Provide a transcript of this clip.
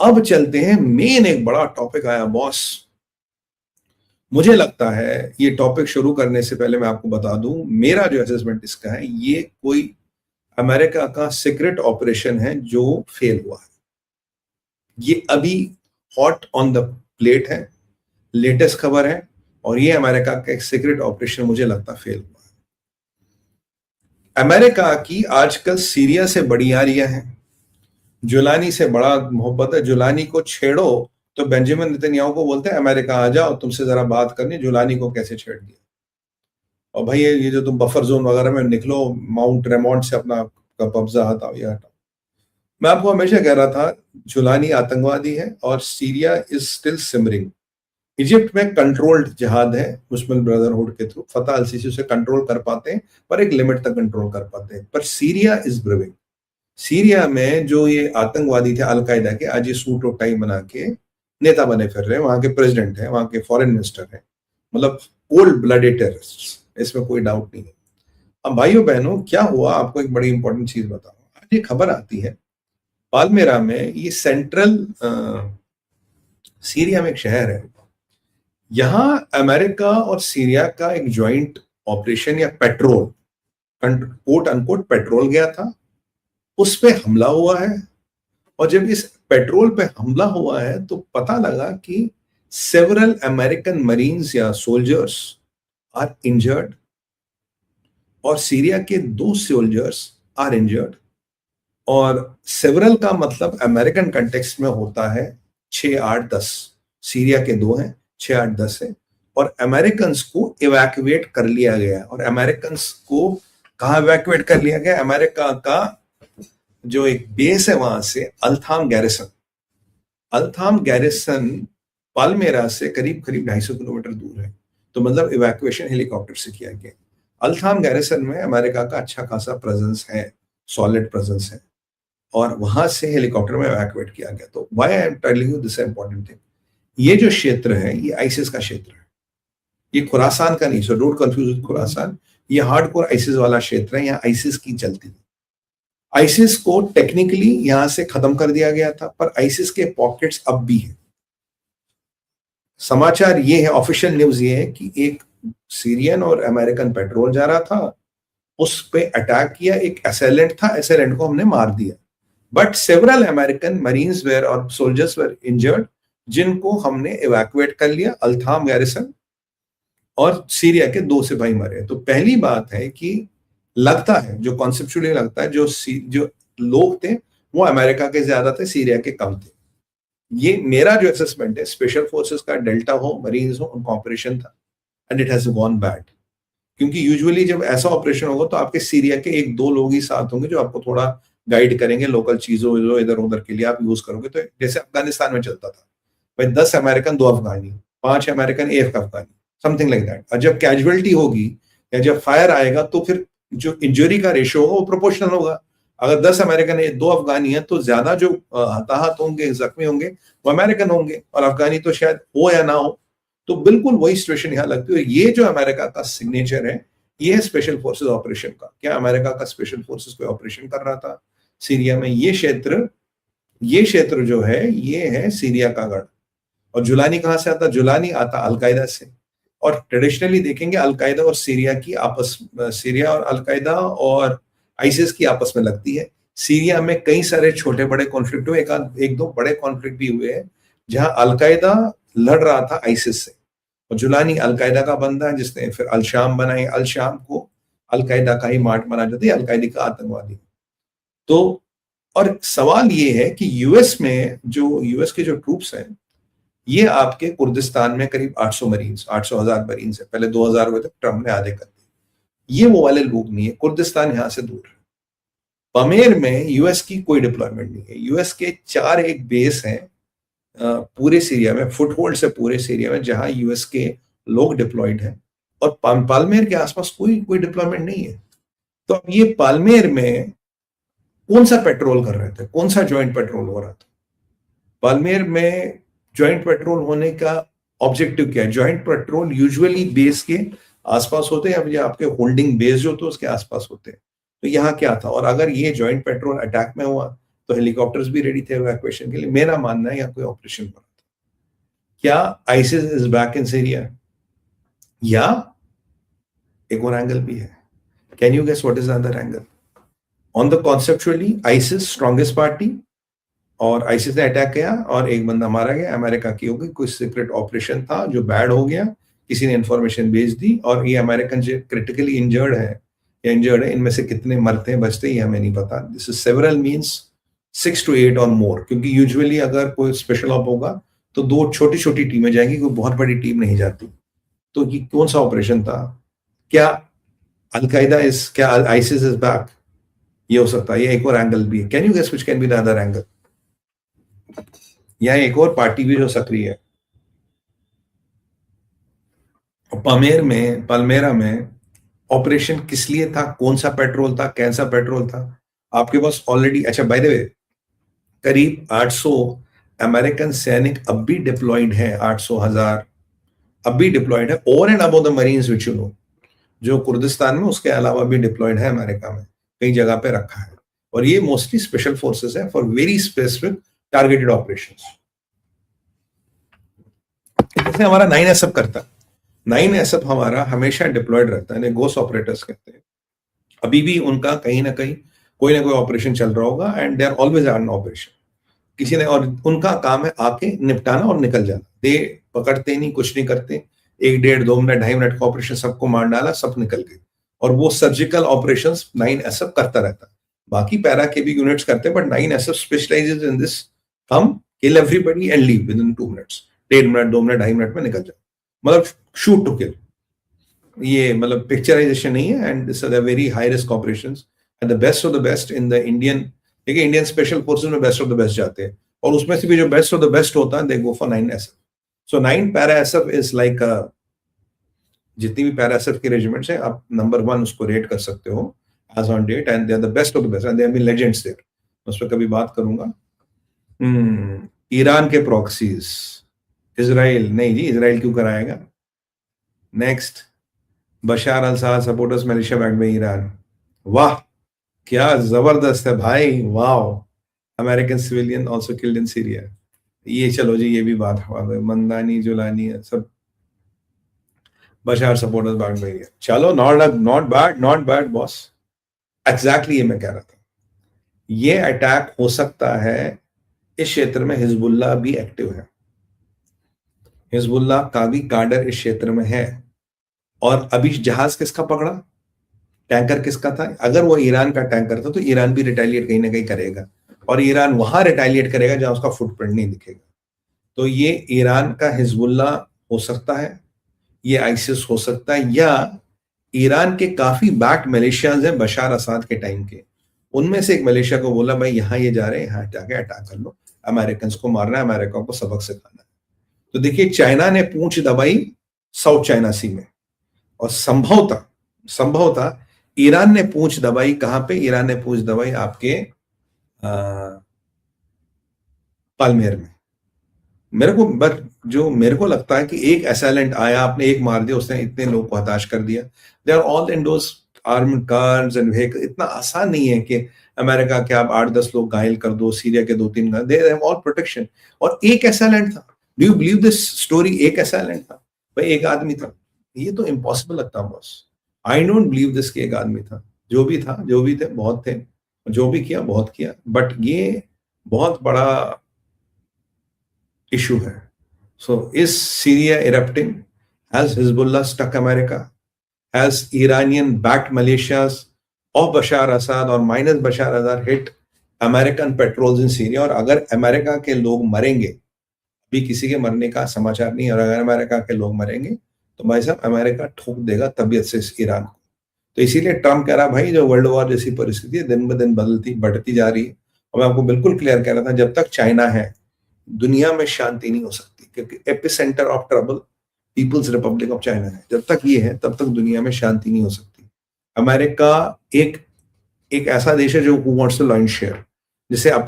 अब चलते हैं, मेन एक बड़ा टॉपिक आया बॉस। मुझे लगता है ये टॉपिक शुरू करने से पहले मैं आपको बता दूं, मेरा जो असेसमेंट इसका है, ये कोई अमेरिका का सीक्रेट ऑपरेशन है जो फेल हुआ है। ये अभी हॉट ऑन द प्लेट है, लेटेस्ट खबर है, और ये अमेरिका का एक सीक्रेट ऑपरेशन मुझे लगता फेल हुआ है। अमेरिका की आजकल सीरिया से बड़ी यारियां हैं, जुलानी से बड़ा मोहब्बत है। जुलानी को छेड़ो तो बेंजामिन नेतन्याहू को बोलते हैं अमेरिका आ जाओ, तुमसे जरा बात करनी। जुलानी को कैसे छेड़ दिया, और भाई ये जो तुम बफर जोन वगैरह में निकलो, माउंट रेमोंड से अपना कब्जा हटाओ, ये हटाओ। मैं आपको हमेशा कह रहा था जुलानी आतंकवादी है और Syria is still simmering. Egypt में कंट्रोल्ड जिहाद है मुस्लिम ब्रदरहुड के थ्रू, फतह अल सीसी उसे कंट्रोल कर पाते हैं, पर एक लिमिट तक कंट्रोल कर पाते हैं। पर सीरिया इज ब्रिविंग। सीरिया में जो ये आतंकवादी थे अलकायदा के, आज ये सूट और टाई बना के नेता बने फिर रहे हैं, वहां के प्रेसिडेंट हैं, वहां के फॉरेन मिनिस्टर हैं, मतलब कोल्ड ब्लडेड टेररिस्ट, इसमें कोई डाउट नहीं है। अब भाइयों बहनों, क्या हुआ, आपको एक बड़ी इंपॉर्टेंट चीज बताऊं। आज ये खबर आती है पालमेरा में, ये सेंट्रल सीरिया में एक शहर है, यहां अमेरिका और सीरिया का एक ज्वाइंट ऑपरेशन या पेट्रोल, कोट अनकोट पेट्रोल गया था, उस पे हमला हुआ है। और जब इस पेट्रोल पे हमला हुआ है तो पता लगा कि सेवरल अमेरिकन मरीन्स या सोल्जर्स आर इंजर्ड, और सीरिया के 2 सोल्जर्स आर इंजर्ड। और सेवरल का मतलब अमेरिकन कंटेक्स्ट में होता है 6, 8, 10। सीरिया के 2 हैं, 6, 8, 10 है। और अमेरिकन को इवैक्यूएट कर लिया गया। और अमेरिकन को कहाँ इवैक्यूएट कर लिया गया? अमेरिका का जो एक बेस है वहां से, अल्थाम गैरिसन। अल्थाम गैरिसन पालमेरा से करीब करीब 250 किलोमीटर दूर है, तो मतलब इवैक्यूएशन हेलीकॉप्टर से किया गया। अल्थाम गैरिसन में अमेरिका का अच्छा खासा प्रेजेंस है, सॉलिड प्रेजेंस है, और वहां से हेलीकॉप्टर में इवैक्यूएट किया गया। तो why I am telling you this important thing, ये जो क्षेत्र है ये आइसिस का क्षेत्र है, ये खुरासान का नहीं, so don't confuse with Khorasan. ये हार्डकोर आइसिस वाला क्षेत्र है, यहाँ आइसिस की चलती है। आइसिस को टेक्निकली यहां से खत्म कर दिया गया था, पर आइसिस के पॉकेट्स अब भी हैं। समाचार ये है, ऑफिशियल न्यूज ये है कि एक सीरियन और अमेरिकन पेट्रोल जा रहा था, उस पे अटैक किया, एक असेलेंट था, असेलेंट को हमने मार दिया। But several American marines were और सोल्जर्स वेयर इंजर्ड, जिनको हमने इवैक्यूएट कर लिया, अल्थाम गैरिसन, और सीरिया के 2 सिपाही मरे। तो पहली बात है कि लगता है, जो कॉन्सेप्चुअली लगता है, जो लोग थे वो अमेरिका के ज्यादा थे, सीरिया के कम थे। ये मेरा जो असेसमेंट है, स्पेशल फोर्सेस का, डेल्टा हो, मरीन्स हो, उनका ऑपरेशन था, and it has gone bad. क्योंकि यूजुअली जब ऐसा ऑपरेशन होगा तो आपके सीरिया के 1-2 लोग ही साथ होंगे जो आपको थोड़ा गाइड करेंगे, लोकल चीजों जो इधर उधर के लिए आप यूज करोगे। तो जैसे अफगानिस्तान में चलता था भाई, 10 American 2 Afghani, 5 American 1 Afghani, something like that. और जब कैजुअलिटी होगी या जब फायर आएगा तो फिर जो इंजरी का रेशियो होगा वो प्रोपोर्शनल होगा। अगर 10 अमेरिकन है, 2 अफगानी है, तो ज्यादा जो हताहत होंगे, जख्मी होंगे, वो अमेरिकन होंगे, और अफगानी तो शायद हो या ना हो। तो बिल्कुल वही सिचुएशन यहाँ लगती है। ये जो अमेरिका का सिग्नेचर है, ये है स्पेशल फोर्सेस ऑपरेशन का। क्या अमेरिका का स्पेशल फोर्सेस कोई ऑपरेशन कर रहा था सीरिया में? ये क्षेत्र जो है, ये है सीरिया का गढ़। और जुलानी कहां से आता? जुलानी आता अलकायदा से। और ट्रेडिशनली देखेंगे, अलकायदा और सीरिया और अलकायदा और आइसिस की आपस में लगती है। सीरिया में कई सारे छोटे बड़े कॉन्फ्लिक्ट हुए, एक दो बड़े कॉन्फ्लिक्ट भी हुए हैं, जहां अलकायदा लड़ रहा था आइसिस से। और जुलानी अलकायदा का बंदा है, जिसने फिर अल शाम बनाई। अल शाम को अलकायदा का ही मार्ट माना जाता है, अलकायदा का आतंकवादी। तो और सवाल ये है कि यूएस के जो ट्रूप्स हैं, ये आपके कुर्दिस्तान में करीब 800 मरीन्स, 800,000 मरीन्स है। पहले 2000 हुए थे, ट्रम्प ने आधे कर दिए। ये वो वाले लोग नहीं है, कुर्दिस्तान यहां से दूर है। पमेर में यूएस की कोई डिप्लॉयमेंट नहीं है। यूएस के 4 एक बेस हैं पूरे सीरिया में, फुटहोल्ड से पूरे सीरिया में, जहां यूएस के लोग डिप्लॉयड हैं। और पालमेर के आसपास कोई डिप्लॉयमेंट नहीं है। तो अब ये पालमेर में कौन सा पेट्रोल कर रहे थे, कौन सा ज्वाइंट पेट्रोल हो रहा था? पालमेर में ज्वाइंट पेट्रोल होने का ऑब्जेक्टिव क्या है? ज्वाइंट पेट्रोल यूजुअली बेस के आसपास होते हैं, या आपके होल्डिंग बेस जो होते हैं उसके आसपास होते हैं। तो यहाँ क्या था? और अगर ये ज्वाइंट पेट्रोल अटैक में हुआ तो हेलीकॉप्टर्स भी रेडी थे इवैक्यूएशन के लिए। मेरा मानना है यहाँ कोई ऑपरेशन हो रहा था। क्या ISIS is back in Syria? या एक और एंगल भी है। Can you guess what is the other angle? On the conceptually ISIS strongest party, और आईसिस ने अटैक किया और एक बंदा मारा गया, अमेरिका की होगी, कोई सीक्रेट ऑपरेशन था जो बैड हो गया, किसी ने इंफॉर्मेशन भेज दी, और ये अमेरिकन जो क्रिटिकली इंजर्ड है या इंजर्ड है, इनमें से कितने मरते हैं बचते हैं ये हमें नहीं पता। This is several means 6 to 8 और मोर, क्योंकि यूजुअली अगर कोई स्पेशल ऑप होगा तो 2 छोटी छोटी टीमें जाएंगी, कोई बहुत बड़ी टीम नहीं जाती। तो ये कौन सा ऑपरेशन था? क्या अलकायदा इज, क्या आईसिस इज बैक? ये हो सकता है। ये एक और एंगल भी है। Can you guess which can be the other angle? यहाँ एक और पार्टी भी जो सक्रिय है। पलमेरा में ऑपरेशन किस लिए था? कौन सा पेट्रोल था? कैसा पेट्रोल था? आपके पास ऑलरेडी, अच्छा बाय द वे, करीब 800 अमेरिकन सैनिक अब भी डिप्लॉयड है, 800,000 अब भी डिप्लॉयड है, over and above the marines which you know, जो कुर्दिस्तान में उसके अलावा भी डिप्लॉयड है अमेरिका में, कई जगह पे रखा है। और ये मोस्टली स्पेशल फोर्सेस है for very specific targeted operations. जैसे हमारा 9SF करता है, 9SF हमारा हमेशा डिप्लॉयड रहता है, गोस्ट ऑपरेटर्स कहते हैं। अभी भी उनका कहीं ना कहीं कोई ना कोई ऑपरेशन चल रहा होगा, and they are always on operation किसी ने, और उनका काम है आके निपटाना और निकल जाना। दे पकड़ते नहीं, कुछ नहीं करते, 1 डेढ़ 2 मिनट 2.5 मिनट का ऑपरेशन, सबको मार डाला, सब निकल गए। और वो सर्जिकल ऑपरेशंस 9SF करता रहता है। बाकी पैरा के भी यूनिट्स करते हैं, but 9SF specialises in this, come kill everybody and leave with in 2 minutes, 1.5 minute 2 minute 2.5 minute में निकल जाए, मतलब शूट टू किल। ये मतलब पिक्चराइजेशन नहीं है, and this are the very high risk operations and the best of the best in the Indian, देखिए Indian special forces में बेस्ट ऑफ द बेस्ट जाते हैं, और उसमें से भी जो बेस्ट ऑफ द बेस्ट होता है, they go for 9SF। So 9 para SF is like, जितनी भी पैरा SF के रेजिमेंट्स हैं, आप नंबर 1 उसको रेट कर सकते हो as on date, and they are the best of the best, and they have been legends there. उस पर कभी बात करूंगा। ईरान के प्रॉक्सीज, इजराइल नहीं जी, इजराइल क्यों कराएगा? Next, Bashar al Assad supporters militia backed by Iran. वाह, क्या जबरदस्त है भाई, वाह। American civilian also killed in Syria. ये चलो जी, ये भी बात हुआ, मंदानी जुलानी सब बशार सपोर्टर्स बैक्ड बाय ईरान। चलो, नॉट बैड बॉस। एग्जैक्टली ये मैं कह रहा था। ये अटैक हो सकता है, इस क्षेत्र में हिजबुल्लाह भी एक्टिव है, हिजबुल्लाह का भी काडर इस क्षेत्र में है। और अभी जहाज किसका पकड़ा, टैंकर किसका था? अगर वो ईरान का टैंकर था तो ईरान भी रिटेलिएट कहीं ना कहीं करेगा, और ईरान वहां रिटेलिएट करेगा जहां उसका फुटप्रिंट नहीं दिखेगा। तो ये ईरान का हिजबुल्लाह हो सकता है, ये आईसिस हो सकता है, या ईरान के काफी बैक मलेशियाज हैं बशार असाद के टाइम के, उनमें से एक मलेशिया को बोला भाई यहाँ ये जा रहे हैं, यहाँ जाके अटैक कर लो, अमेरिकन को मारना है, अमेरिका को सबक सिखाना है। तो देखिए, चाइना ने पूंछ दबाई साउथ चाइना सी में, और संभवतः ईरान ने पूंछ दबाई कहां पे? ईरान ने पूंछ दबाई आपके पालमेर में। मेरे को लगता है कि एक असैलेंट आया, आपने एक मार दिया, उसने इतने लोग को हताश कर दिया। They are all in those armed cars and vehicle. इतना आसान नहीं है कि अमेरिका के आप 8-10 लोग घायल कर दो, सीरिया के 2-3, दे हैव ऑल प्रोटेक्शन। और एक असैलेंट था, do you believe this story? एक असैलेंट था भाई, एक आदमी था। ये तो इम्पॉसिबल लगता है boss. I don't believe this कि एक आदमी था। जो भी था, जो भी थे, बहुत थे, जो भी किया बहुत किया, बट ये बहुत बड़ा इशू है। So is Syria erupting? Has Hezbollah stuck America? Has Iranian-backed militias of Bashar Assad or minus Bashar Assad hit American patrols in Syria? और अगर अमेरिका के लोग मरेंगे, अभी किसी के मरने का समाचार नहीं, और अगर अमेरिका के लोग मरेंगे तो भाई साहब अमेरिका ठोक देगा तबीयत से इस ईरान को। तो इसीलिए ट्रम्प कह रहा भाई, जो वर्ल्ड वॉर जैसी परिस्थिति है दिन ब दिन बढ़ती जा रही है। और मैं आपको बिल्कुल क्लियर कह रहा था, जब तक चाइना है दुनिया में शांति नहीं हो सकती, क्योंकि epicentre of trouble People's Republic of China है। जब तक ये है तब तक दुनिया में शांति नहीं हो सकती। अमेरिका एक ऐसा देश है जो वांट्स टू लॉन्च शेयर, जिसे अपना